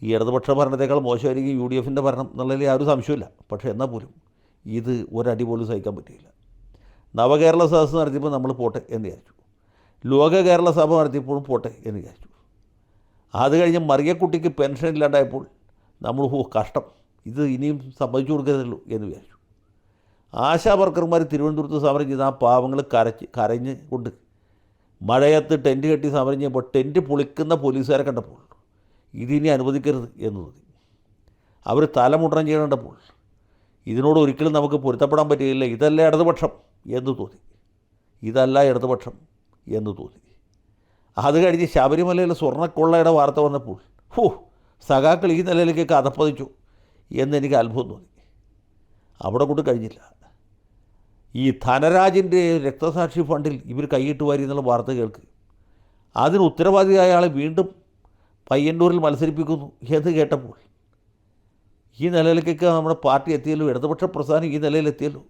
ഈ ഇടതുപക്ഷ ഭരണത്തേക്കാൾ മോശമായിരിക്കും U D എഫിൻ്റെ ഭരണം എന്നുള്ളതിൽ യാതൊരു സംശയമില്ല. പക്ഷേ എന്നാൽ പോലും ഇത് ഒരടി പോലും സഹിക്കാൻ പറ്റിയില്ല. നവകേരള സദസ്സ് നടത്തിയപ്പോൾ നമ്മൾ പോട്ടെ എന്ന് വിചാരിച്ചു. ലോക കേരള സഭ നടത്തിയപ്പോഴും പോട്ടെ എന്ന് വിചാരിച്ചു. അത് കഴിഞ്ഞ് മറിയക്കുട്ടിക്ക് പെൻഷൻ ഇല്ലാണ്ടായപ്പോൾ നമ്മൾ കഷ്ടം, ഇത് ഇനിയും സമ്മതിച്ചു കൊടുക്കരുതല്ലോ എന്ന് വിചാരിച്ചു. ആശാ വർക്കർമാർ തിരുവനന്തപുരത്ത് സമരം ചെയ്ത് ആ പാവങ്ങൾ കരഞ്ഞ് കൊണ്ട് മഴയത്ത് ടെൻറ്റ് കെട്ടി സമരം ചെയ്യുമ്പോൾ ടെൻറ്റ് പൊളിക്കുന്ന പോലീസുകാരെ കണ്ടപ്പോൾ ഇതിനി അനുവദിക്കരുത് എന്ന് തോന്നി. അവർ തലമുണ്ടനം ചെയ്യണ്ടപ്പോൾ ഇതിനോട് ഒരിക്കലും നമുക്ക് പൊരുത്തപ്പെടാൻ പറ്റുകയില്ല, ഇതല്ല ഇടതുപക്ഷം എന്ന് തോന്നി. ഇതല്ല ഇടതുപക്ഷം എന്ന് തോന്നി. അത് കഴിഞ്ഞ് ശബരിമലയിലെ സ്വർണ്ണക്കൊള്ളയുടെ വാർത്ത വന്നപ്പോൾ സഖാക്കൾ ഈ നിലയിലേക്കൊക്കെ അതപ്പതിച്ചു എന്നെനിക്ക് അത്ഭുതം തോന്നി. അവിടെ കൊണ്ട് കഴിഞ്ഞില്ല. ഈ ധനരാജിൻ്റെ രക്തസാക്ഷി ഫണ്ടിൽ ഇവർ കൈയിട്ട് വാരി എന്നുള്ള വാർത്ത കേൾക്ക്. അതിന് ഉത്തരവാദിയായ ആളെ വീണ്ടും പയ്യന്നൂരിൽ മത്സരിപ്പിക്കുന്നു എന്ന് കേട്ടപ്പോൾ ഈ നിലയിലേക്കൊക്കെ നമ്മുടെ പാർട്ടി എത്തിയല്ലോ, ഇടതുപക്ഷ പ്രസ്ഥാനം ഈ നിലയിലെത്തിയല്ലോ.